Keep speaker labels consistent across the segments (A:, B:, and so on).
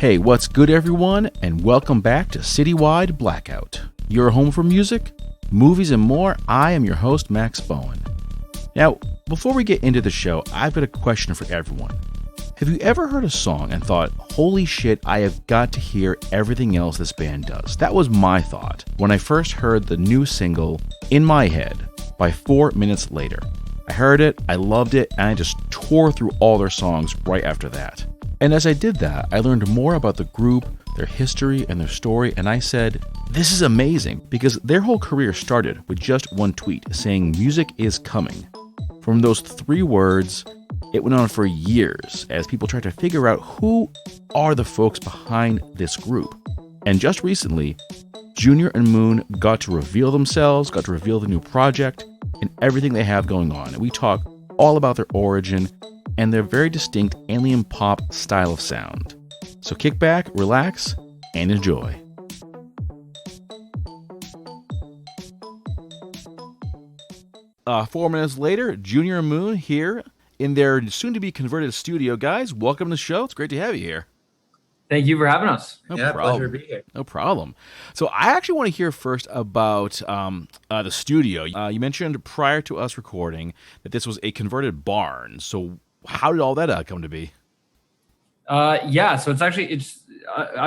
A: Hey, what's good, everyone, and welcome back to Citywide Blackout. Your home for music, movies, and more. I am your host, Max Bowen. Now, before we get into the show, I've got a question for everyone. Have you ever heard a song and thought, holy shit, I have got to hear everything else this band does? That was my thought when I first heard the new single, In My Head, by 4 Minutes Later. I heard it, I loved it, and I just tore through all their songs right after that. And as I did that, I learned more about the group, their history, and their story, and I said, this is amazing, because their whole career started with just one tweet saying music is coming. From those 3 words, it went on for years as people tried to figure out who are the folks behind this group. And just recently, Junyor and Moon got to reveal themselves, got to reveal the new project, and everything they have going on. And we talk all about their origin and their very distinct alien pop style of sound. So kick back, relax, and enjoy. Four minutes later, Junyor and Moon here in their soon-to-be converted studio. Guys, welcome to the show. It's great to have you here.
B: Thank you for having us.
A: No problem.
C: Pleasure to be here.
A: No problem. So I actually want to hear first about the studio. You mentioned prior to us recording that this was a converted barn. So how did all that come to be?
B: So I'm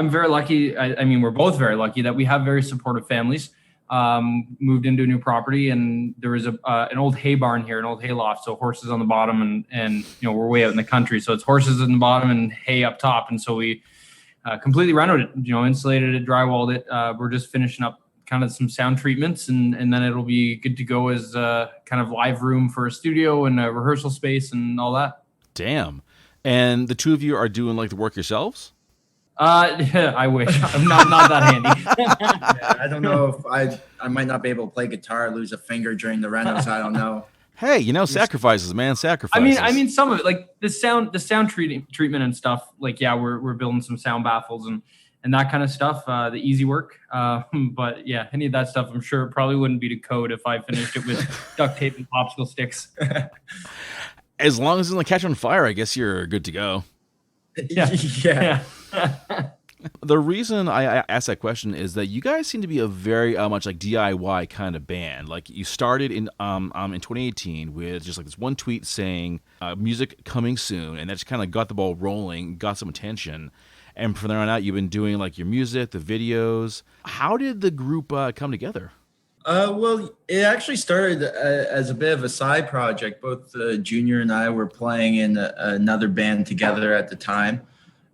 B: very lucky. I mean, we're both very lucky that we have very supportive families. Moved into a new property, and there was an old hay barn here, an old hay loft. So horses on the bottom, and we're way out in the country, so it's horses in the bottom and hay up top. And so we completely renovated it, insulated it, drywalled it. We're just finishing up kind of some sound treatments, and then it'll be good to go as kind of live room for a studio and a rehearsal space and all that.
A: Damn. And the two of you are doing like the work yourselves?
B: I wish. I'm not that handy.
C: I don't know if I might not be able to play guitar, lose a finger during the renos. I don't know.
A: Hey, sacrifices, man, sacrifices.
B: I mean, some of it, like the sound treatment and stuff. Like, yeah, we're building some sound baffles and that kind of stuff. The easy work. But yeah, any of that stuff, I'm sure it probably wouldn't be to code if I finished it with duct tape and popsicle sticks.
A: As long as it doesn't catch on fire, I guess you're good to go.
B: Yeah.
A: The reason I asked that question is that you guys seem to be a very much like DIY kind of band. Like you started in 2018 with just like this one tweet saying music coming soon, and that just kind of got the ball rolling, got some attention. And from there on out, you've been doing like your music, the videos. How did the group come together?
C: Well, it actually started as a bit of a side project. Both Junyor and I were playing in another band together at the time,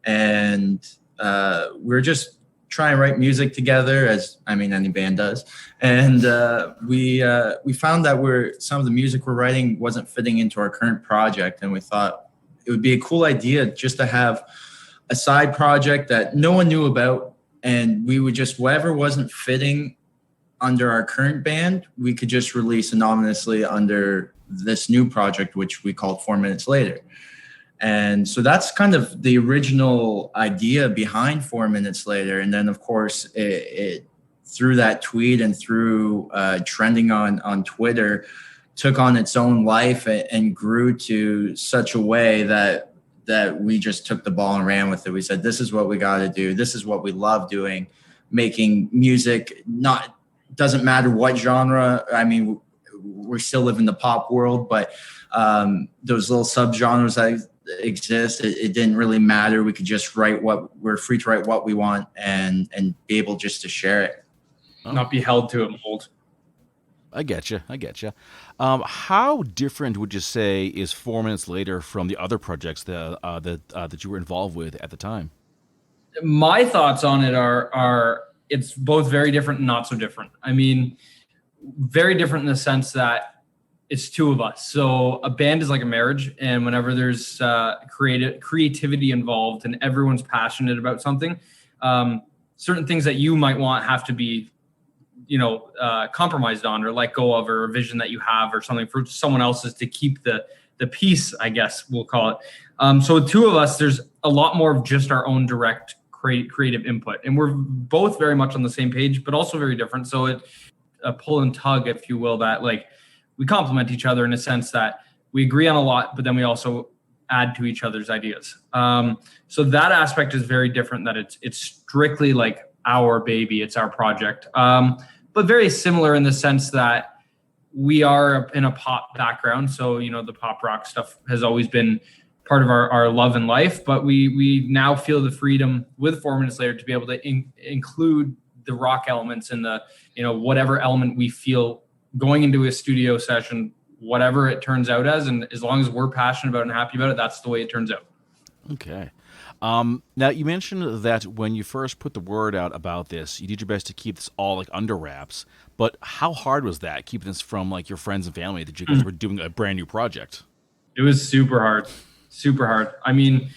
C: and we were just trying to write music together, as any band does. And we found that some of the music we're writing wasn't fitting into our current project, and we thought it would be a cool idea just to have a side project that no one knew about, and we would just whatever wasn't fitting under our current band, we could just release anonymously under this new project, which we called 4 Minutes Later. And so that's kind of the original idea behind 4 Minutes Later. And then, of course, it through that tweet and through trending on Twitter, took on its own life and grew to such a way that we just took the ball and ran with it. We said, this is what we got to do. This is what we love doing, making music. Doesn't matter what genre. I mean, we still live in the pop world, but those little subgenres that exist, it didn't really matter. We could just we're free to write what we want and be able just to share it.
B: Not be held to a mold.
A: I get you. How different would you say is 4 Minutes Later from the other projects that you were involved with at the time?
B: My thoughts on it are it's both very different and not so different. I mean, very different in the sense that it's two of us. So a band is like a marriage, and whenever there's creativity involved and everyone's passionate about something, certain things that you might want have to be, compromised on or let go of, or a vision that you have or something for someone else's to keep the peace, I guess we'll call it. So with two of us, there's a lot more of just our own direct creative input, and we're both very much on the same page, but also very different. So it a pull and tug, if you will, that like we complement each other in a sense that we agree on a lot, but then we also add to each other's ideas. So that aspect is very different, that it's strictly like our baby, it's our project. But very similar in the sense that we are in a pop background. So, the pop rock stuff has always been part of our love and life, but we now feel the freedom with 4 Minutes Later to be able to include the rock elements and the, whatever element we feel going into a studio session, whatever it turns out as, and as long as we're passionate about it and happy about it, that's the way it turns out.
A: Okay. Now, you mentioned that when you first put the word out about this, you did your best to keep this all like under wraps. But how hard was that, keeping this from like your friends and family that you guys were doing a brand new project?
B: It was super hard. Super hard. I mean,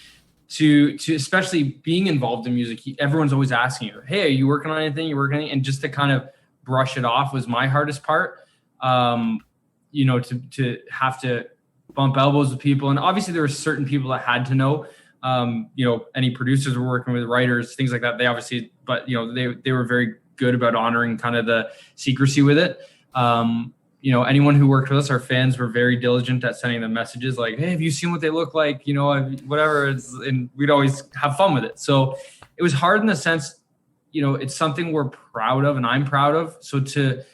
B: to especially being involved in music, everyone's always asking you, hey, are you working on anything? You working on anything? And just to kind of brush it off was my hardest part. To have to bump elbows with people. And obviously there were certain people that had to know, any producers were working with, writers, things like that. They obviously, but they were very good about honoring kind of the secrecy with it. Anyone who worked with us, our fans were very diligent at sending them messages like, hey, have you seen what they look like? Whatever. And we'd always have fun with it. So it was hard in the sense, it's something we're proud of and I'm proud of. So to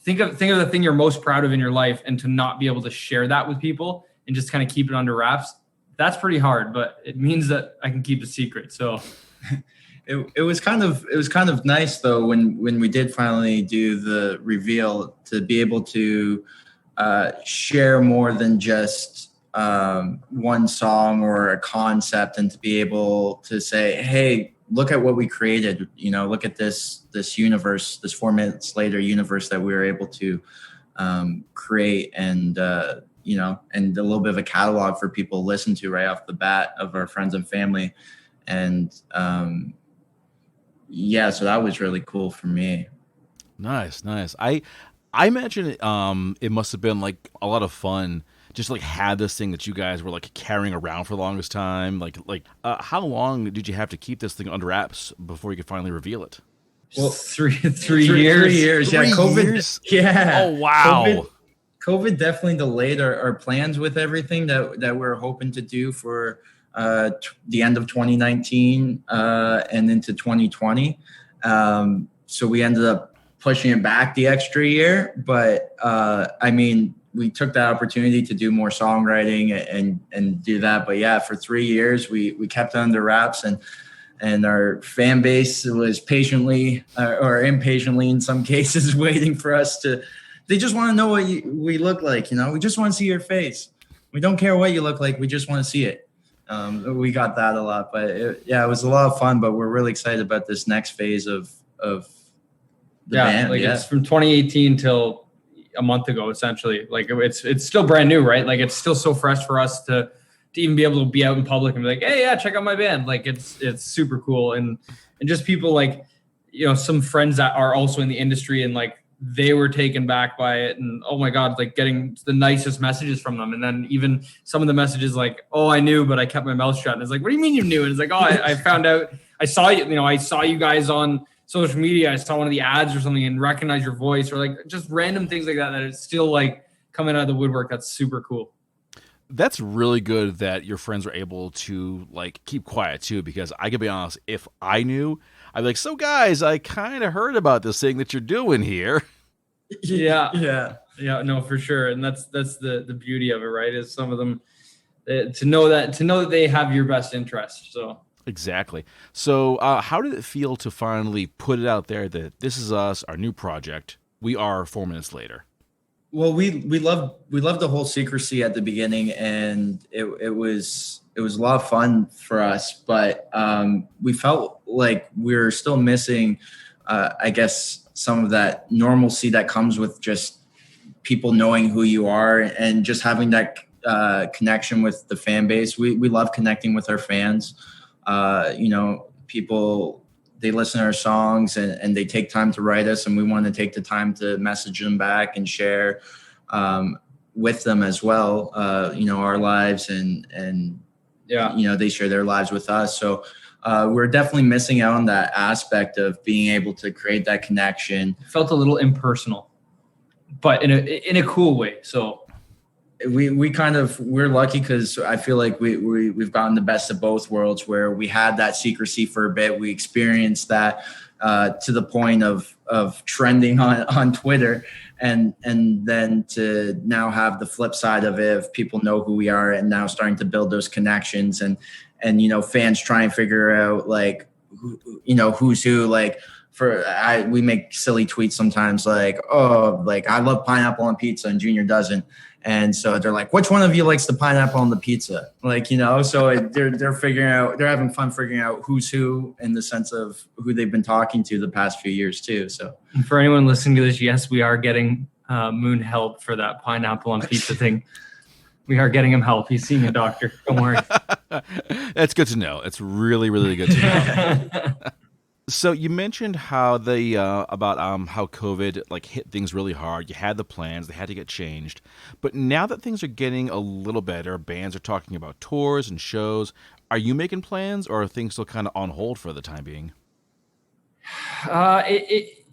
B: think of the thing you're most proud of in your life and to not be able to share that with people and just kind of keep it under wraps, that's pretty hard, but it means that I can keep a secret. So
C: it was kind of nice though when we did finally do the reveal to be able to share more than just one song or a concept, and to be able to say, hey, look at what we created, look at this universe, this 4 Minutes Later universe that we were able to create, and and a little bit of a catalog for people to listen to right off the bat of our friends and family. And so that was really cool for me.
A: Nice. I imagine it must have been like a lot of fun, just like had this thing that you guys were like carrying around for the longest time. Like how long did you have to keep this thing under wraps before you could finally reveal it?
B: Well, three years.
C: 3 years. Yeah.
A: COVID. Years?
C: Yeah.
A: Oh, wow.
C: COVID definitely delayed our plans with everything that we're hoping to do for the end of 2019 and into 2020. So we ended up pushing it back the extra year. But we took that opportunity to do more songwriting and do that. But yeah, for 3 years, we kept it under wraps, and our fan base was patiently or impatiently in some cases waiting for us to. They just want to know what we look like. We just want to see your face. We don't care what you look like. We just want to see it. We got that a lot, but it was a lot of fun. But we're really excited about this next phase of the band.
B: It's from 2018 till a month ago, essentially. Like it's still brand new, right? Like it's still so fresh for us to even be able to be out in public and be like, hey, yeah, check out my band. Like it's super cool. And just people like, some friends that are also in the industry, and like they were taken back by it, and oh my God, like getting the nicest messages from them. And then even some of the messages like, oh, I knew, but I kept my mouth shut. And it's like, what do you mean you knew? And it's like, oh, I found out, I saw you guys on social media. I saw one of the ads or something and recognized your voice, or like just random things like that it's still like coming out of the woodwork. That's super cool.
A: That's really good that your friends were able to like keep quiet too, because I could be honest, if I knew, I'd be like, so guys, I kind of heard about this thing that you're doing here.
B: Yeah, no, for sure. And that's the beauty of it, right? Is some of them to know that they have your best interest. So
A: exactly. So how did it feel to finally put it out there that this is us, our new project? We are 4 Minutes Later.
C: Well, we loved the whole secrecy at the beginning, and it was a lot of fun for us. But we felt like we were still missing, I guess, some of that normalcy that comes with just people knowing who you are and just having that connection with the fan base. We love connecting with our fans. People, they listen to our songs and they take time to write us, and we want to take the time to message them back and share with them as well, our lives and they share their lives with us. So we're definitely missing out on that aspect of being able to create that connection.
B: It felt a little impersonal, but in a cool way. So
C: we're lucky because I feel like we've gotten the best of both worlds, where we had that secrecy for a bit. We experienced that to the point of trending on Twitter, and then to now have the flip side of it, if people know who we are and now starting to build those connections, and fans try and figure out like who's who. Like we make silly tweets sometimes like, oh, like I love pineapple on pizza and Junior doesn't. And so they're like, which one of you likes the pineapple on the pizza? Like, so they're figuring out, they're having fun figuring out who's who in the sense of who they've been talking to the past few years too. So
B: for anyone listening to this, yes, we are getting Moon help for that pineapple on pizza thing. We are getting him help. He's seeing a doctor. Don't worry.
A: That's good to know. It's really, really good to know. So you mentioned how about how COVID like hit things really hard. You had the plans; they had to get changed. But now that things are getting a little better, bands are talking about tours and shows. Are you making plans, or are things still kind of on hold for the time being?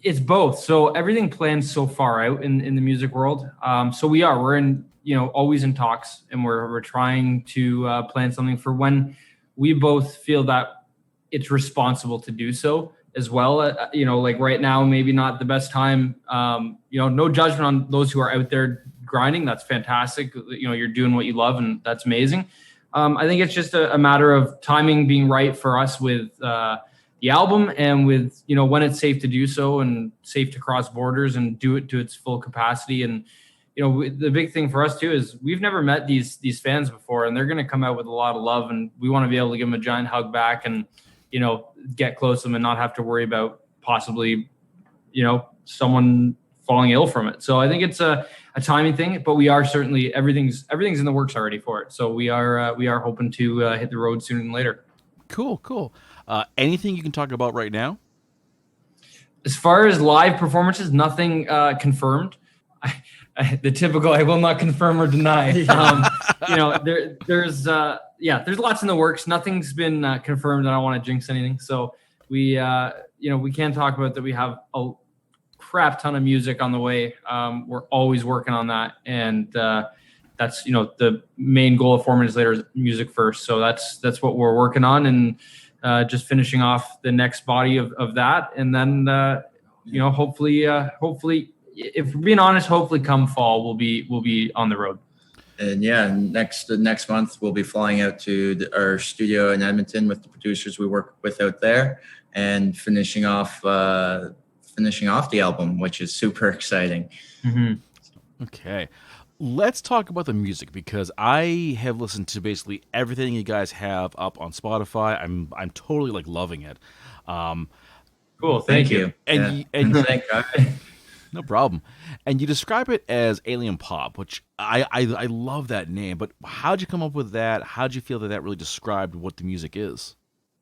B: It's both. So everything plans so far out in the music world. So we're in always in talks, and we're trying to plan something for when we both feel that it's responsible to do so as well. Like right now, maybe not the best time. No judgment on those who are out there grinding. That's fantastic. You're doing what you love, and that's amazing. I think it's just a matter of timing being right for us with the album, and with when it's safe to do so and safe to cross borders and do it to its full capacity. And the big thing for us too is we've never met these fans before, and they're going to come out with a lot of love, and we want to be able to give them a giant hug back and get close to them and not have to worry about possibly someone falling ill from it. So I think it's a timing thing, but we are certainly everything's in the works already for it. So we are hoping to hit the road sooner than later.
A: Cool. Anything you can talk about right now?
B: As far as live performances, nothing confirmed. The typical I will not confirm or deny. There's lots in the works. Nothing's been confirmed. I don't want to jinx anything. So we can talk about that. We have a crap ton of music on the way. We're always working on that. And that's, the main goal of 4 Minutes Later is music first. So that's what we're working on, and just finishing off the next body of that. And then, hopefully, if we're being honest, hopefully come fall, we'll be on the road.
C: And next month we'll be flying out to our studio in Edmonton with the producers we work with out there, and finishing off the album, which is super exciting.
B: Mm-hmm.
A: Okay, let's talk about the music, because I have listened to basically everything you guys have up on Spotify. I'm totally like loving it.
B: Cool, thank you.
A: And
C: thank God.
A: No problem. And you describe it as alien pop, which I love that name. But how'd you come up with that? How'd you feel that really described what the music is?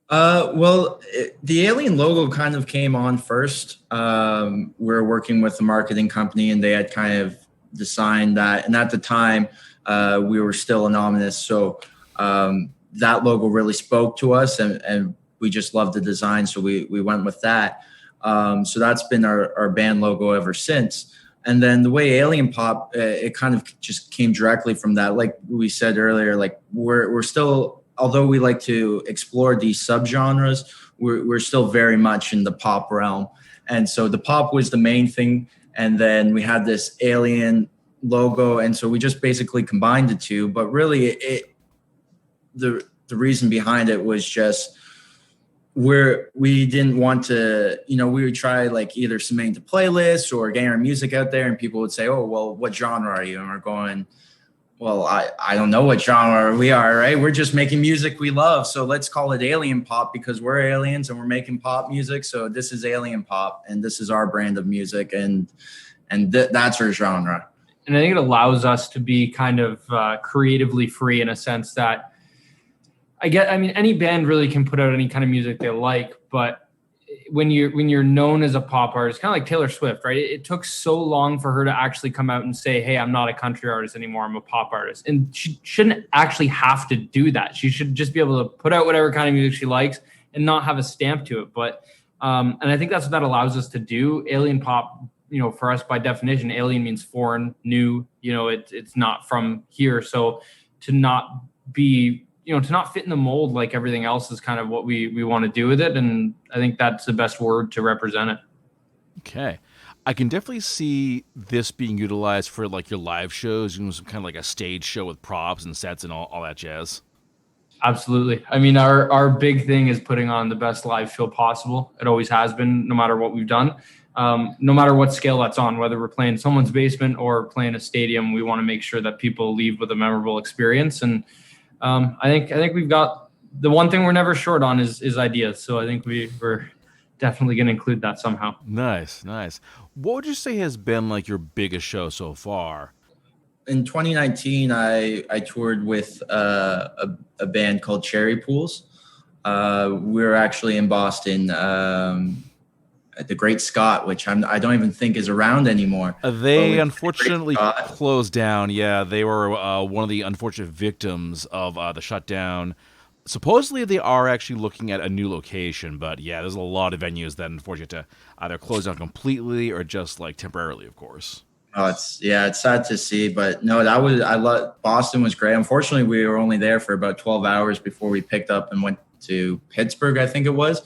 C: The alien logo kind of came on first. We're working with a marketing company, and they had kind of designed that. And at the time, we were still anonymous. So that logo really spoke to us, and we just loved the design. So we went with that. So that's been our band logo ever since. And then the way alien pop, it kind of just came directly from that. Like we said earlier, like we're still, although we like to explore these subgenres, we're still very much in the pop realm. And so the pop was the main thing. And then we had this alien logo. And so we just basically combined the two. But really, the reason behind it was just, we didn't want to, we would try like either submitting to playlists or getting our music out there, and people would say, oh, well, what genre are you? And we're going, well, I don't know what genre we are, right? We're just making music we love. So let's call it alien pop, because we're aliens and we're making pop music. So this is alien pop, and this is our brand of music, and that's our genre.
B: And I think it allows us to be kind of creatively free, in a sense that any band really can put out any kind of music they like, but when you're known as a pop artist, kind of like Taylor Swift, right? It took so long for her to actually come out and say, hey, I'm not a country artist anymore, I'm a pop artist. And she shouldn't actually have to do that. She should just be able to put out whatever kind of music she likes and not have a stamp to it. But and I think that's what that allows us to do. Alien pop for us by definition, alien means foreign, new, it's not from here. So to not be, to not fit in the mold like everything else is kind of what we want to do with it. And I think that's the best word to represent it.
A: Okay. I can definitely see this being utilized for like your live shows, some kind of like a stage show with props and sets and all that jazz.
B: Absolutely. I mean, our big thing is putting on the best live show possible. It always has been, no matter what we've done, no matter what scale that's on, whether we're playing someone's basement or playing a stadium, we want to make sure that people leave with a memorable experience. And I think we've got the one thing we're never short on is ideas. So I think we're definitely going to include that somehow.
A: Nice. What would you say has been like your biggest show so far?
C: In 2019, I toured with a band called Cherry Pools. We were actually in Boston at the Great Scott, which I don't even think is around anymore.
A: They unfortunately closed down. Yeah, they were one of the unfortunate victims of the shutdown. Supposedly, they are actually looking at a new location, but yeah, there's a lot of venues that unfortunately have to either close down completely or just like temporarily, of course.
C: Oh, it's sad to see, but no, Boston was great. Unfortunately, we were only there for about 12 hours before we picked up and went to Pittsburgh, I think it was.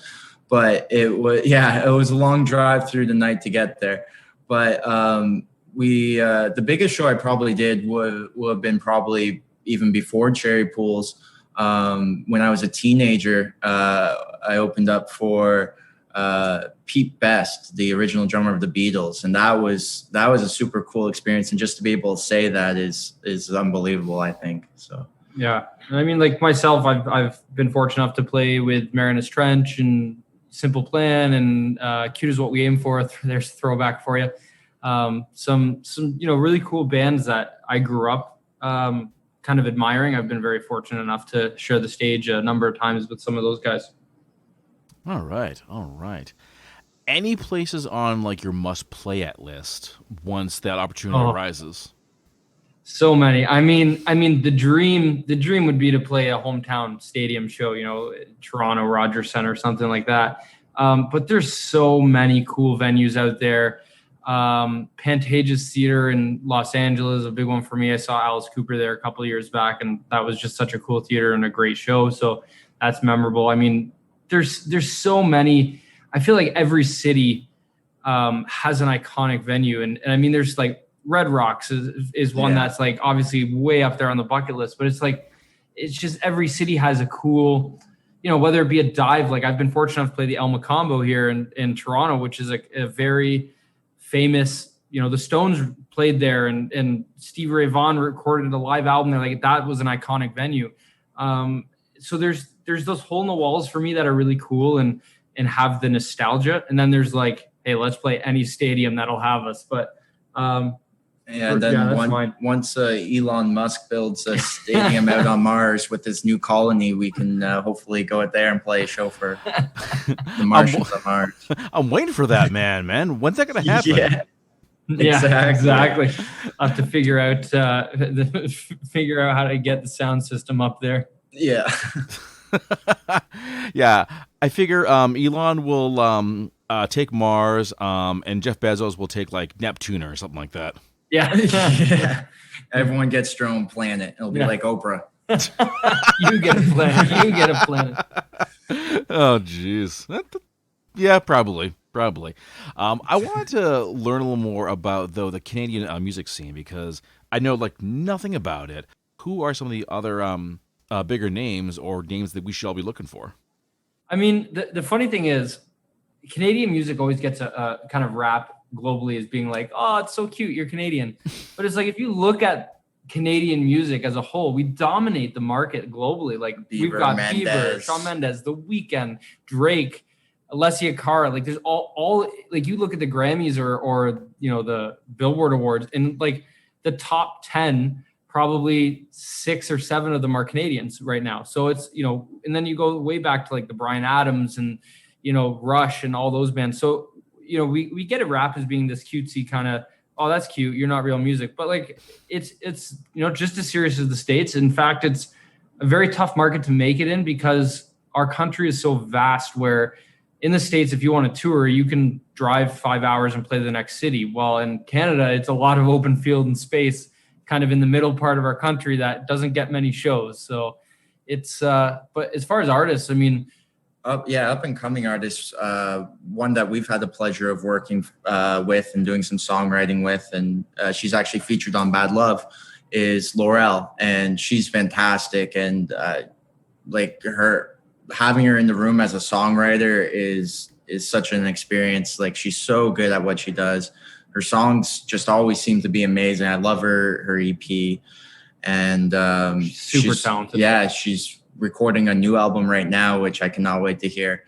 C: But it was a long drive through the night to get there. But the biggest show I probably did would have been probably even before Cherry Pools. When I was a teenager, I opened up for Pete Best, the original drummer of the Beatles, and that was a super cool experience. And just to be able to say that is unbelievable, I think. So
B: yeah, I mean, like myself, I've been fortunate enough to play with Marinus Trench and Simple Plan and Cute Is What We Aim For. There's a throwback for you. Some really cool bands that I grew up kind of admiring. I've been very fortunate enough to share the stage a number of times with some of those guys.
A: All right. Any places on like your must play at list once that opportunity arises?
B: So many. I mean, the dream would be to play a hometown stadium show, Toronto, Rogers Centre, something like that. But there's so many cool venues out there. Pantages Theater in Los Angeles, a big one for me. I saw Alice Cooper there a couple of years back, and that was just such a cool theater and a great show. So that's memorable. I mean, there's so many. I feel like every city has an iconic venue, and I mean, there's like Red Rocks is one that's like obviously way up there on the bucket list, but it's just every city has a cool, whether it be a dive. Like I've been fortunate enough to play the El Macombo here in Toronto, which is a very famous, the Stones played there and Stevie Ray Vaughan recorded a live album there. Like that was an iconic venue. So there's those hole in the walls for me that are really cool and have the nostalgia. And then there's like, hey, let's play any stadium that'll have us. But
C: once Elon Musk builds a stadium out on Mars with his new colony, we can hopefully go out there and play a show for the Martians on Mars.
A: I'm waiting for that, man. When's that going to happen?
B: Yeah, exactly. I'll have to figure out how to get the sound system up there.
C: Yeah.
A: Yeah, I figure Elon will take Mars, and Jeff Bezos will take like Neptune or something like that.
B: Yeah.
C: Yeah. Everyone gets their own planet. It'll be like Oprah.
B: You get a planet.
A: Oh, jeez. Yeah, probably. I wanted to learn a little more about, though, the Canadian music scene, because I know like nothing about it. Who are some of the other bigger names or names that we should all be looking for?
B: I mean, the funny thing is, Canadian music always gets a kind of rap globally as being like, oh, it's so cute, you're Canadian. But it's like, if you look at Canadian music as a whole, we dominate the market globally. Like we've got Bieber, Shawn Mendes, The Weeknd, Drake, Alessia Cara. Like there's all like you look at the Grammys or the Billboard Awards, and like the top 10, probably 6 or 7 of them are Canadians right now. So it's, and then you go way back to like the Bryan Adams and, Rush and all those bands. So, we get it rap as being this cutesy kind of, oh, that's cute, you're not real music. But like, it's just as serious as the States. In fact, it's a very tough market to make it in because our country is so vast where in the States, if you want to tour, you can drive 5 hours and play the next city. While in Canada, it's a lot of open field and space kind of in the middle part of our country that doesn't get many shows. So it's, but as far as artists, I mean,
C: up and coming artists, one that we've had the pleasure of working with and doing some songwriting with, and she's actually featured on Bad Love, is Laurel, and she's fantastic. And like having her in the room as a songwriter is such an experience. Like, she's so good at what she does. Her songs just always seem to be amazing. I love her EP, and
B: she's super talented.
C: Yeah, she's recording a new album right now, which I cannot wait to hear.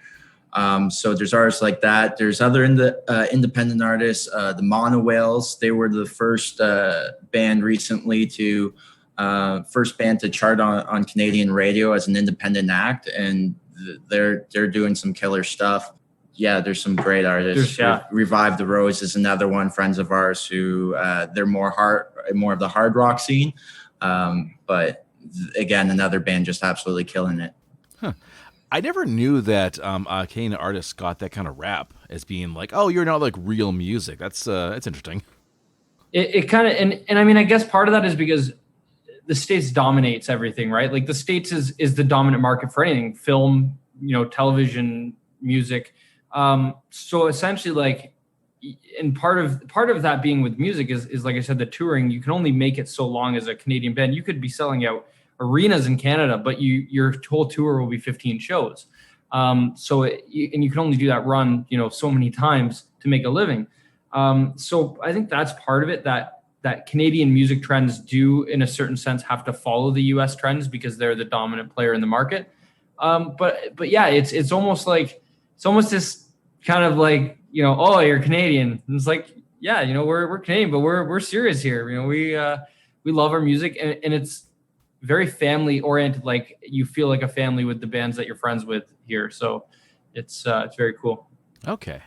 C: So there's artists like that. There's other independent artists. The Mono Whales, they were the first band recently to chart on Canadian radio as an independent act, and they're doing some killer stuff. Yeah, there's some great artists. Revive the Rose is another one, friends of ours who they're more of the hard rock scene, but again, another band just absolutely killing it.
A: Huh. I never knew that Canadian artists got that kind of rap as being like, oh, you're not like real music. That's interesting.
B: It kind of, and I mean, I guess part of that is because the States dominates everything, right? Like the States is the dominant market for anything, film, television, music. So essentially, like, and part of that being with music is like I said, the touring. You can only make it so long as a Canadian band. You could be selling out arenas in Canada, but your whole tour will be 15 shows. So you can only do that run, so many times to make a living. So I think that's part of it, that Canadian music trends do, in a certain sense, have to follow the US trends because they're the dominant player in the market. But yeah, it's almost this kind of like, oh, you're Canadian. And it's like, yeah, we're Canadian, but we're serious here. We love our music, and it's very family oriented. Like, you feel like a family with the bands that you're friends with here. So it's very cool.
A: Okay.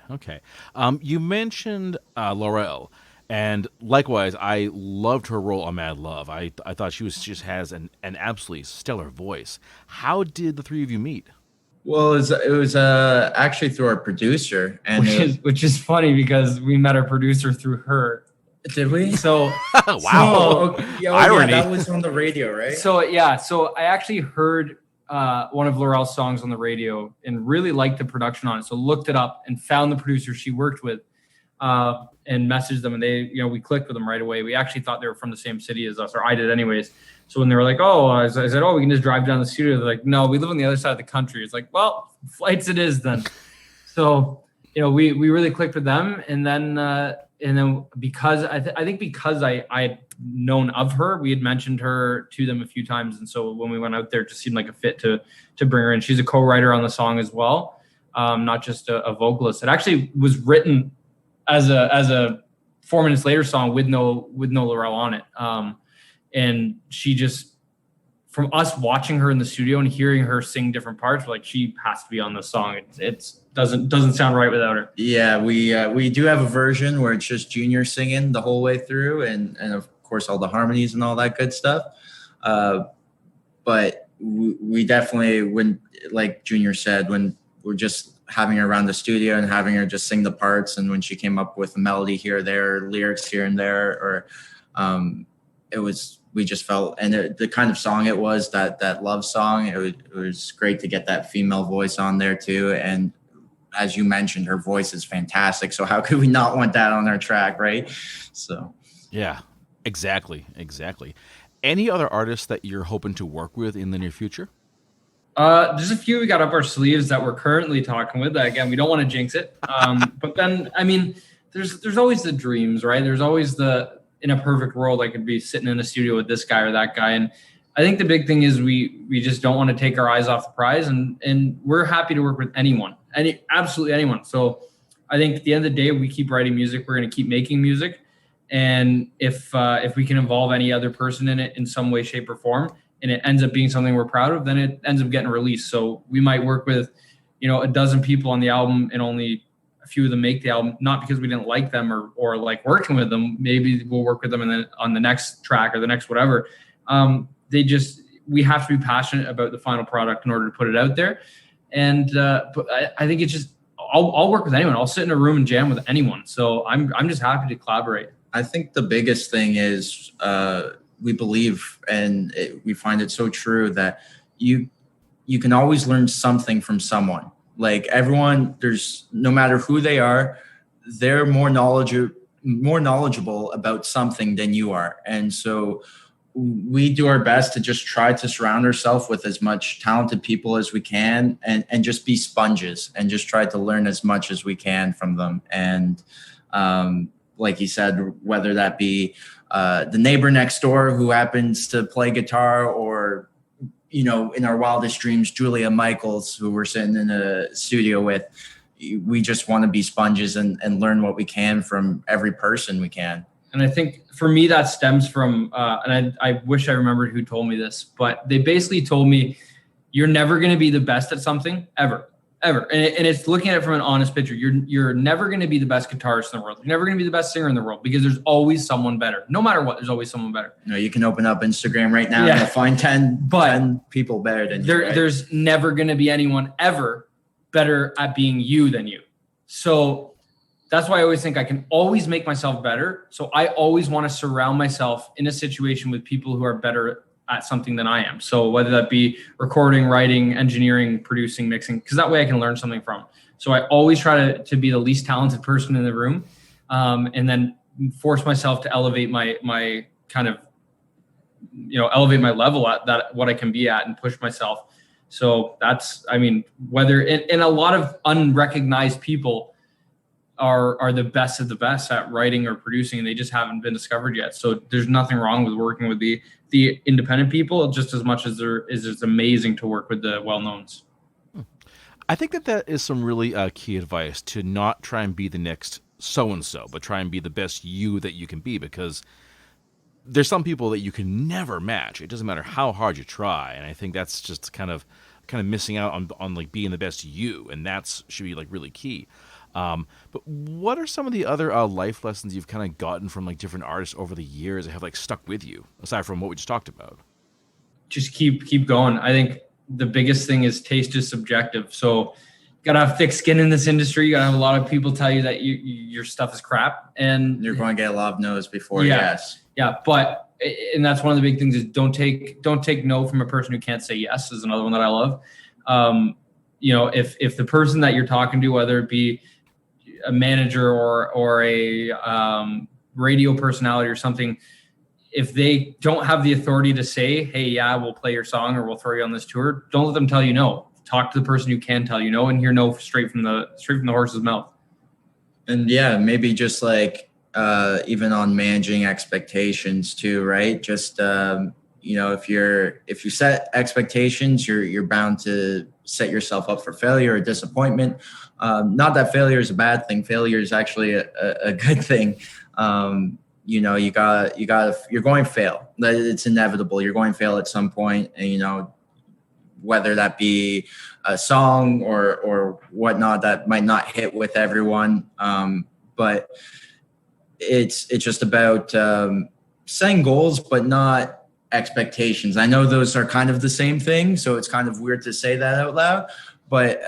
A: You mentioned Laurel, and likewise, I loved her role on Mad Love. I thought she just has an absolutely stellar voice. How did the three of you meet?
C: Well, it was actually through our producer, and
B: which is funny because we met our producer through her.
C: Did we?
B: So
A: wow,
C: irony. Yeah, that was on the radio, right?
B: So I actually heard one of Laurel's songs on the radio and really liked the production on it. So looked it up and found the producer she worked with, and messaged them, and they, we clicked with them right away. We actually thought they were from the same city as us, or I did anyways. So when they were like, I said, we can just drive down the studio. They're like, no, we live on the other side of the country. It's like, well, flights it is then. So, we really clicked with them. And then because I think because I had known of her, we had mentioned her to them a few times. And so when we went out there, it just seemed like a fit to bring her in. She's a co-writer on the song as well. Not just a vocalist. It actually was written as a 4 minutes later song with no Laurel on it. And she just, from us watching her in the studio and hearing her sing different parts, like, she has to be on this song. It doesn't sound right without her.
C: Yeah, we do have a version where it's just Junyor singing the whole way through, and of course all the harmonies and all that good stuff. But we definitely, when, like Junyor said, when we're just having her around the studio and having her just sing the parts, and when she came up with a melody here or there, lyrics here and there, or we just felt, and the kind of song it was, that love song, it was great to get that female voice on there too. And as you mentioned, her voice is fantastic. So how could we not want that on our track, right? So
A: yeah, exactly. Any other artists that you're hoping to work with in the near future?
B: There's a few we got up our sleeves that we're currently talking with. Again, we don't want to jinx it. But then, I mean, there's always the dreams, right? There's always in a perfect world, I could be sitting in a studio with this guy or that guy. And I think the big thing is we just don't want to take our eyes off the prize, and we're happy to work with anyone, absolutely anyone. So I think at the end of the day, we keep writing music. We're going to keep making music. And if we can involve any other person in it in some way, shape, or form, and it ends up being something we're proud of, then it ends up getting released. So we might work with, a dozen people on the album, and only a few of them make the album, not because we didn't like them or like working with them. Maybe we'll work with them on the next track or the next whatever. We have to be passionate about the final product in order to put it out there. And but I think it's just I'll work with anyone. I'll sit in a room and jam with anyone. So I'm just happy to collaborate.
C: I think the biggest thing is we believe, and we find it so true, that you can always learn something from someone. Like everyone, there's no matter who they are, they're more knowledgeable about something than you are. And so we do our best to just try to surround ourselves with as much talented people as we can, and just be sponges and just try to learn as much as we can from them. And like you said, whether that be the neighbor next door who happens to play guitar, or, you know, in our wildest dreams, Julia Michaels, who we're sitting in a studio with, we just want to be sponges and learn what we can from every person we can.
B: And I think for me, that stems from, and I wish I remembered who told me this, but they basically told me, you're never going to be the best at something ever. And it's looking at it from an honest picture. You're never going to be the best guitarist in the world. You're never going to be the best singer in the world, because there's always someone better. No matter what, there's always someone better.
C: You know, you can open up Instagram right now and find 10 people better than you. Right?
B: There's never going to be anyone ever better at being you than you. So that's why I always think I can always make myself better. So I always want to surround myself in a situation with people who are better at something than I am. So whether that be recording, writing, engineering, producing, mixing, because that way I can learn something from. So I always try to be the least talented person in the room, and then force myself to elevate my kind of, you know, elevate my level at that, what I can be at, and push myself. So that's, I mean, whether and a lot of unrecognized people are the best of the best at writing or producing, and they just haven't been discovered yet. So there's nothing wrong with working with the independent people just as much as it's amazing to work with the well-knowns.
A: I think that is some really key advice, to not try and be the next so-and-so, but try and be the best you that you can be, because there's some people that you can never match. It doesn't matter how hard you try. And I think that's just kind of missing out on like being the best you. And that's should be like really key. But what are some of the other life lessons you've kind of gotten from like different artists over the years that have like stuck with you, aside from what we just talked about?
B: Just keep going. I think the biggest thing is taste is subjective. So you gotta have thick skin in this industry. You gotta have a lot of people tell you that your stuff is crap, and
C: you're going to get a lot of no's before yes.
B: Yeah, but and that's one of the big things is don't take no from a person who can't say yes. Is another one that I love. You know, if the person that you're talking to, whether it be a manager or a radio personality or something, if they don't have the authority to say, hey, yeah, we'll play your song or we'll throw you on this tour, don't let them tell you no. Talk to the person who can tell you no, and hear no straight from the horse's mouth.
C: And yeah, maybe just like even on managing expectations too, right? Just you know, if you set expectations, you're bound to set yourself up for failure or disappointment. Not that failure is a bad thing. Failure is actually a good thing. You know, you're going to fail. It's inevitable. You're going to fail at some point, and you know, whether that be a song or whatnot that might not hit with everyone. But it's just about setting goals, but not expectations. I know those are kind of the same thing, so it's kind of weird to say that out loud. But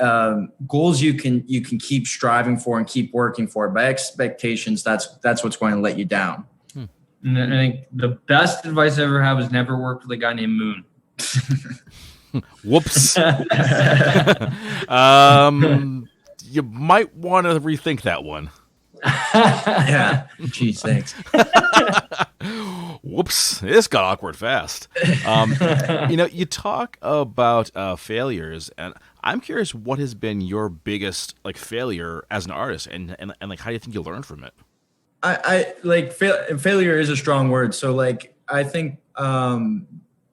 C: goals you can keep striving for and keep working for. But expectations, that's what's going to let you down.
B: And I think the best advice I ever had was never work with a guy named Moon.
A: Whoops. You might want to rethink that one.
C: Yeah. Geez, thanks.
A: Whoops. This got awkward fast. You know, you talk about failures, and I'm curious, what has been your biggest like failure as an artist, and like how do you think you learned from it?
C: I like failure is a strong word. So like I think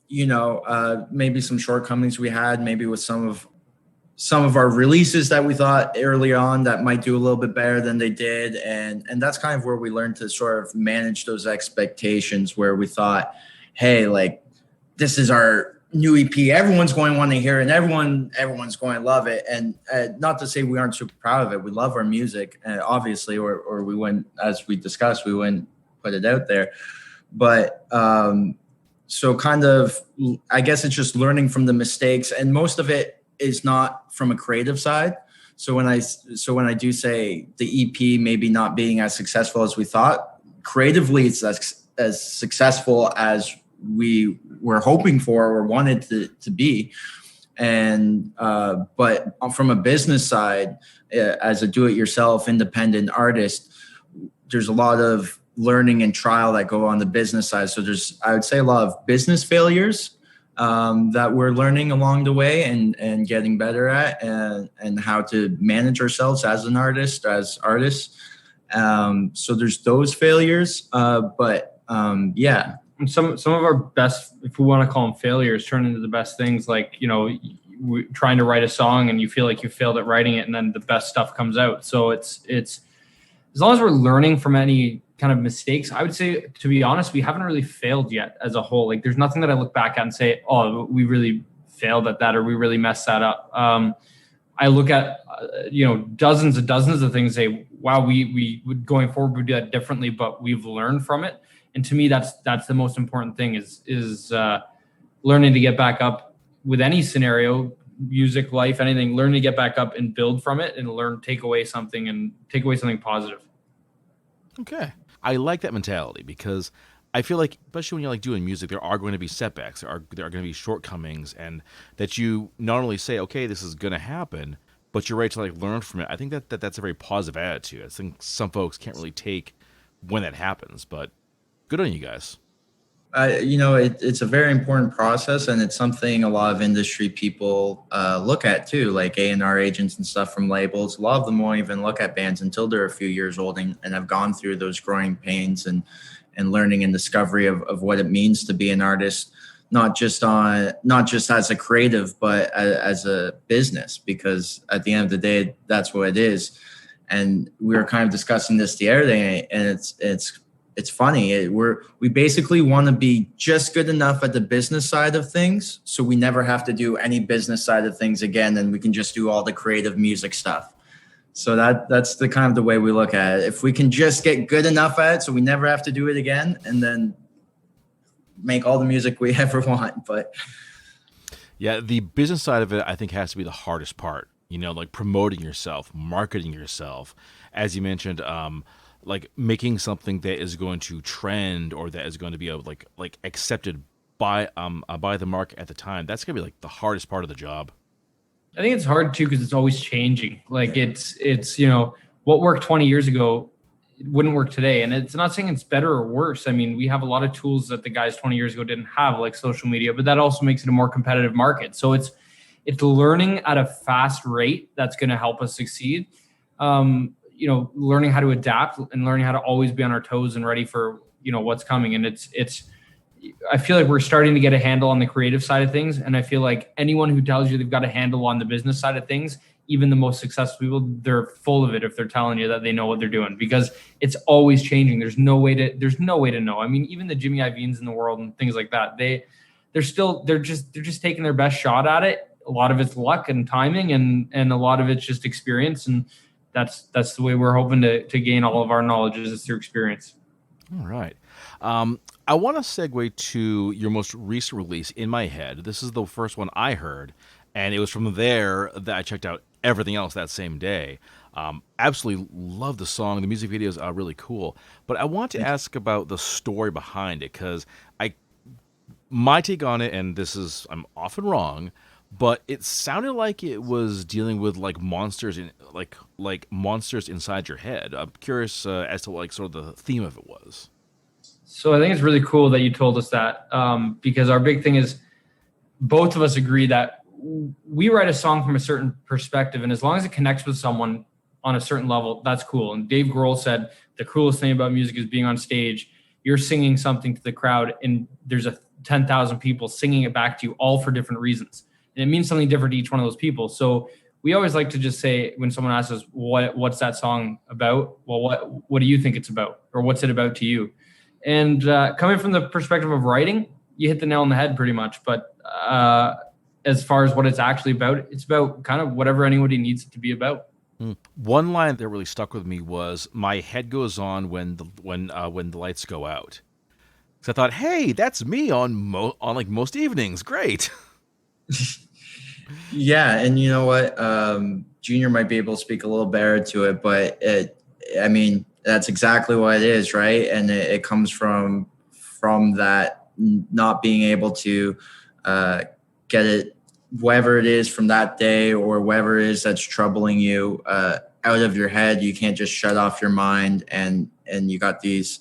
C: you know, maybe some shortcomings we had, maybe with some of our releases that we thought early on that might do a little bit better than they did. And that's kind of where we learned to sort of manage those expectations, where we thought, hey, like this is our new EP, everyone's going to want to hear it, and everyone's going to love it. And not to say we aren't super proud of it. We love our music, obviously, or we wouldn't, as we discussed, we wouldn't put it out there. But so kind of, I guess it's just learning from the mistakes, and most of it is not from a creative side. So when I do say the EP maybe not being as successful as we thought, creatively it's as successful as we were hoping for or wanted to be. And but from a business side, as a do-it-yourself independent artist, there's a lot of learning and trial that go on the business side. So there's, I would say, a lot of business failures that we're learning along the way and getting better at, and how to manage ourselves as an artist, as artists. So there's those failures, but yeah.
B: And some of our best, if we want to call them failures, turn into the best things. Like, trying to write a song and you feel like you failed at writing it, and then the best stuff comes out. So it's as long as we're learning from any kind of mistakes, I would say, to be honest, we haven't really failed yet as a whole. Like, there's nothing that I look back at and say, oh, we really failed at that, or we really messed that up. I look at dozens of things, say, wow, we would, going forward, we'd do that differently, but we've learned from it. And to me, that's the most important thing is learning to get back up with any scenario, music, life, anything. Learn to get back up and build from it, and take away something positive.
A: Okay, I like that mentality, because I feel like, especially when you're like doing music, there are going to be setbacks, there are going to be shortcomings, and that you not only say, okay, this is going to happen, but you're ready to like learn from it. I think that's a very positive attitude. I think some folks can't really take when that happens, but good on you guys.
C: It's a very important process, and it's something a lot of industry people look at too, like A&R agents and stuff from labels. A lot of them won't even look at bands until they're a few years old and have gone through those growing pains and learning and discovery of what it means to be an artist, not just as a creative, but as a business, because at the end of the day, that's what it is. And we were kind of discussing this the other day, and it's funny. We basically want to be just good enough at the business side of things, so we never have to do any business side of things again, and we can just do all the creative music stuff. So that's the kind of the way we look at it. If we can just get good enough at it, so we never have to do it again, and then make all the music we ever want. But
A: yeah, the business side of it, I think, has to be the hardest part. Like promoting yourself, marketing yourself, as you mentioned. Like making something that is going to trend, or that is going to be like accepted by the market at the time. That's gonna be like the hardest part of the job.
B: I think it's hard too, because it's always changing. Like it's what worked 20 years ago wouldn't work today, and it's not saying it's better or worse. I mean, we have a lot of tools that the guys 20 years ago didn't have, like social media, but that also makes it a more competitive market. So it's learning at a fast rate that's going to help us succeed. Learning how to adapt and learning how to always be on our toes and ready for, what's coming. And I feel like we're starting to get a handle on the creative side of things. And I feel like anyone who tells you they've got a handle on the business side of things, even the most successful people, they're full of it if they're telling you that they know what they're doing, because it's always changing. There's no way to know. I mean, even the Jimmy Iovine's in the world and things like that, they're just taking their best shot at it. A lot of it's luck and timing, and a lot of it's just experience. And that's the way we're hoping to gain all of our knowledge, is through experience.
A: All right. I want to segue to your most recent release, In My Head. This is the first one I heard, and it was from there that I checked out everything else that same day. Absolutely love the song. The music videos are really cool. But I want to ask about the story behind it, because my take on it, and I'm often wrong, but it sounded like it was dealing with like monsters like monsters inside your head. I'm curious as to like sort of the theme of it was.
B: So I think it's really cool that you told us that, because our big thing is both of us agree that we write a song from a certain perspective, and as long as it connects with someone on a certain level, that's cool. And Dave Grohl said the coolest thing about music is being on stage. You're singing something to the crowd, and there's 10,000 people singing it back to you, all for different reasons. And it means something different to each one of those people. So we always like to just say, when someone asks us, what's that song about? Well, what do you think it's about? Or what's it about to you? And coming from the perspective of writing, you hit the nail on the head pretty much. But as far as what it's actually about, it's about kind of whatever anybody needs it to be about.
A: One line that really stuck with me was, "My head goes on when the lights go out." So I thought, hey, that's me on like most evenings. Great.
C: Yeah, and you know what? Junior might be able to speak a little better to it, but I mean, that's exactly what it is, right? And it comes from that not being able to get it, whatever it is from that day or whatever it is that's troubling you, out of your head. You can't just shut off your mind, and you got these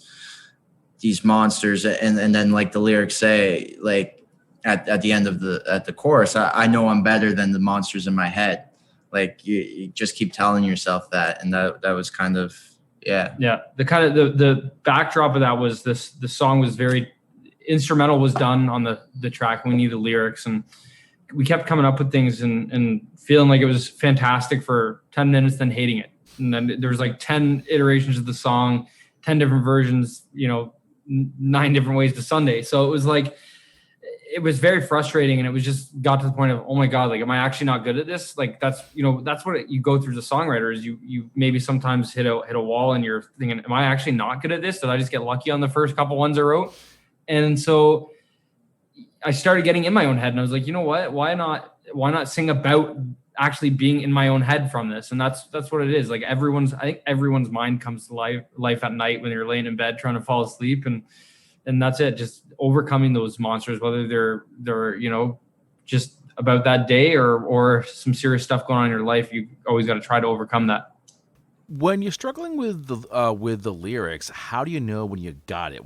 C: monsters, and then like the lyrics say, like at the end of the chorus, I know I'm better than the monsters in my head. Like you just keep telling yourself that, and that was kind of
B: the kind of the backdrop of that was the song was very instrumental, was done on the track. We need the lyrics, and we kept coming up with things and feeling like it was fantastic for 10 minutes, then hating it. And then there was like 10 iterations of the song, 10 different versions, 9 different ways to Sunday. So it was like, it was very frustrating, and it was just got to the point of, oh my God, like, am I actually not good at this? Like that's what you go through as a songwriter, is you maybe sometimes hit a wall and you're thinking, am I actually not good at this? Did I just get lucky on the first couple ones I wrote? And so I started getting in my own head, and I was like, you know what? Why not sing about actually being in my own head from this? And that's what it is. Like I think everyone's mind comes to life at night when you're laying in bed trying to fall asleep, and that's it. Just overcoming those monsters, whether they're just about that day or some serious stuff going on in your life. You always got to try to overcome that.
A: When you're struggling with the lyrics, how do you know when you got it?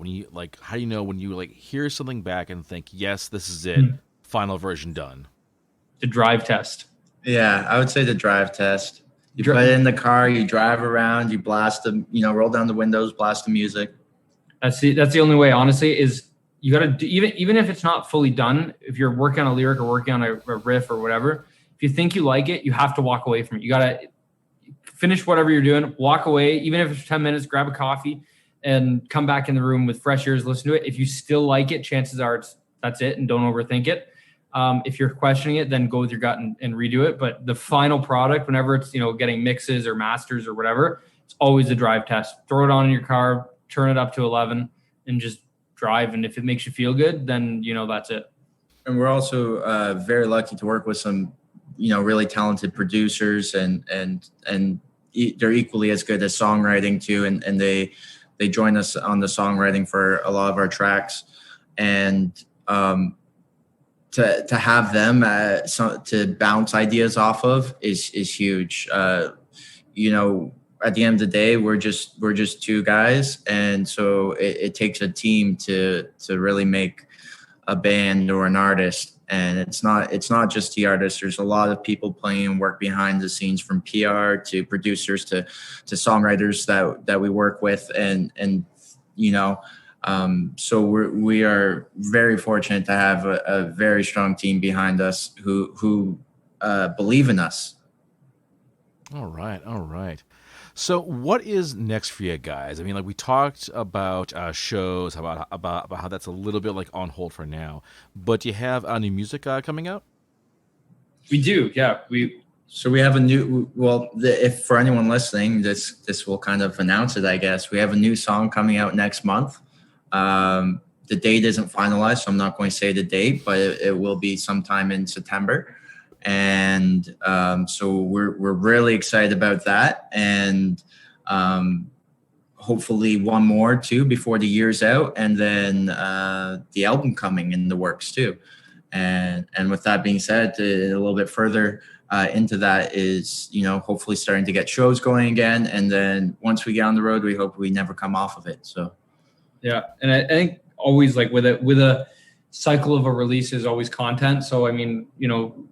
A: How do you know when you hear something back and think, yes, this is it, final version done?
B: The drive test.
C: Yeah, I would say the drive test. You put it in the car, you drive around, you blast the, roll down the windows, blast the music.
B: That's the only way, honestly, is you got to do, even if it's not fully done, if you're working on a lyric or working on a riff or whatever, if you think you like it, you have to walk away from it. You got to finish whatever you're doing, walk away, even if it's 10 minutes, grab a coffee and come back in the room with fresh ears, listen to it. If you still like it, chances are that's it, and don't overthink it. If you're questioning it, then go with your gut and redo it. But the final product, whenever it's, getting mixes or masters or whatever, it's always a drive test. Throw it on in your car, turn it up to 11 and just drive. And if it makes you feel good, then, that's it. And
C: we're also very lucky to work with some, really talented producers, and they're equally as good as songwriting too. And they join us on the songwriting for a lot of our tracks, and to have them to bounce ideas off of is huge. At the end of the day, we're just two guys, and so it takes a team to really make a band or an artist. And it's not just the artist. There's a lot of people playing and work behind the scenes, from PR to producers to songwriters that we work with, so we are very fortunate to have a very strong team behind us who believe in us.
A: All right. So what is next for you guys? I mean, we talked about shows, about how that's a little bit on hold for now. But do you have new music coming out?
B: We do, yeah.
C: So we have a new. Well, if for anyone listening, this will kind of announce it, I guess. We have a new song coming out next month. The date isn't finalized, so I'm not going to say the date, but it will be sometime in September. And so we're really excited about that, and hopefully one more too before the year's out, and then the album coming in the works too. And with that being said, a little bit further into that is, hopefully starting to get shows going again, and then once we get on the road, we hope we never come off of it. So
B: yeah, and I think always with a cycle of a release is always content. So I mean,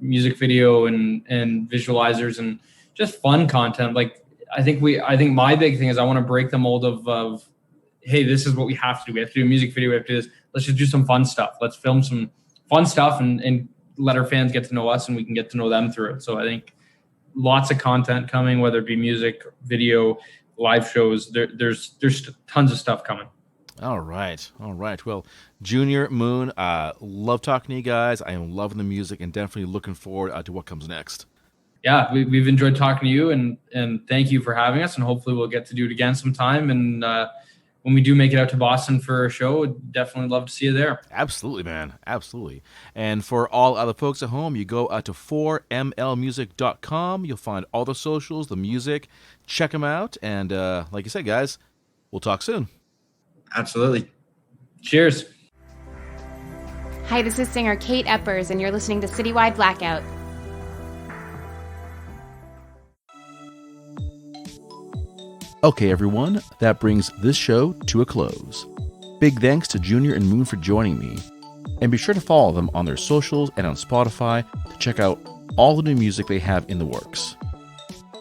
B: music video and visualizers and just fun content. I think my big thing is I want to break the mold of hey, this is what we have to do. We have to do a music video. We have to do this. Let's just do some fun stuff. Let's film some fun stuff and let our fans get to know us, and we can get to know them through it. So I think lots of content coming, whether it be music, video, live shows. There's tons of stuff coming.
A: All right. Well, Junyor, Moon, love talking to you guys. I am loving the music and definitely looking forward to what comes next.
B: Yeah, we've enjoyed talking to you, and thank you for having us. And hopefully we'll get to do it again sometime. And when we do make it out to Boston for a show, would definitely love to see you there.
A: Absolutely, man. Absolutely. And for all other folks at home, you go to 4mlmusic.com. You'll find all the socials, the music. Check them out. And like you said, guys, we'll talk soon.
C: Absolutely.
B: Cheers.
D: Hi, this is singer Kate Eppers, and you're listening to Citywide Blackout.
A: Okay, everyone, that brings this show to a close. Big thanks to Junyor and Moon for joining me. And be sure to follow them on their socials and on Spotify to check out all the new music they have in the works.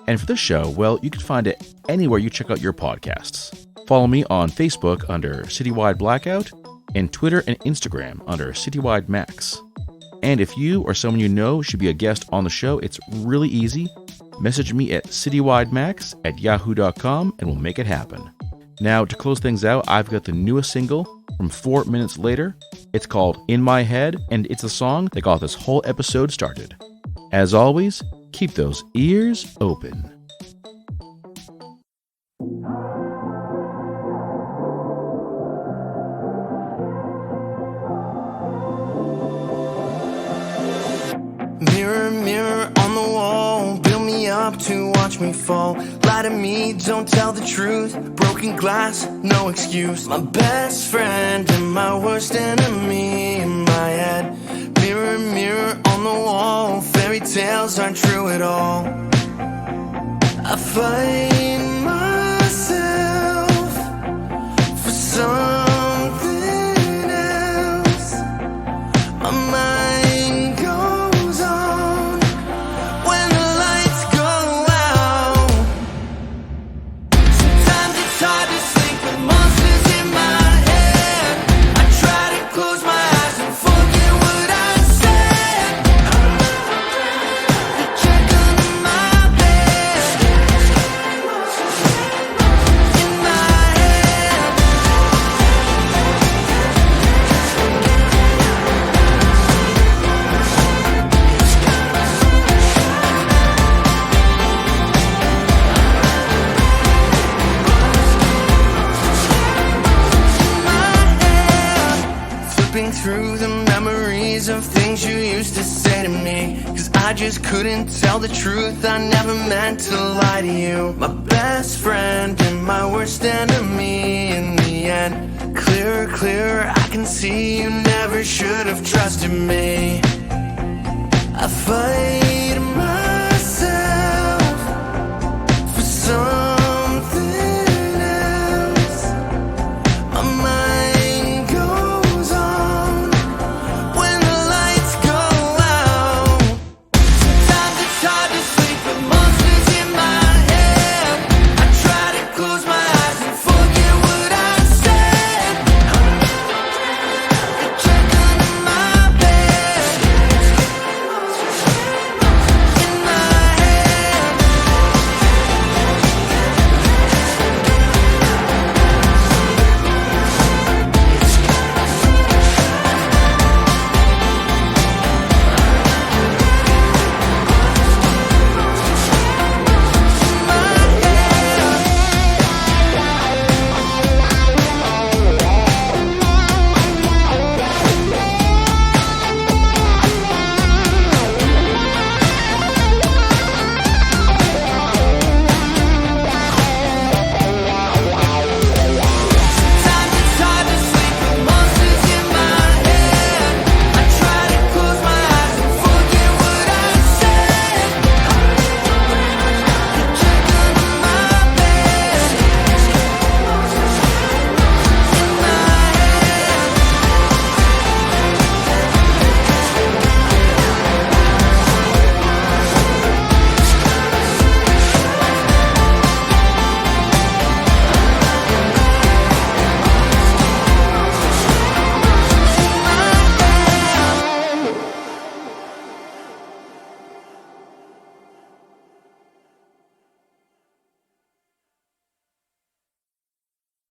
A: And for this show, well, you can find it anywhere you check out your podcasts. Follow me on Facebook under Citywide Blackout and Twitter and Instagram under Citywide Max. And if you or someone you know should be a guest on the show, it's really easy. Message me at citywidemax@yahoo.com and we'll make it happen. Now, to close things out, I've got the newest single from 4 Minutes Later. It's called In My Head, and it's the song that got this whole episode started. As always, keep those ears open.
E: Mirror, mirror on the wall, build me up to watch me fall. Lie to me, don't tell the truth. Broken glass, no excuse. My best friend and my worst enemy in my head. Mirror, mirror on the wall, fairy tales aren't true at all. I find myself for something else. My mind goes on when the lights go out. Sometimes it's hard to sleep with monsters in my head. I try to close my eyes and forget what I said. I check under my bed. In my head. Flipping through the memories of things you used to say to me, 'cause I just couldn't tell the truth. I never meant to lie to you. My best friend and my worst enemy in the end. Clearer, clearer, I can see you never should have trusted me. I fight my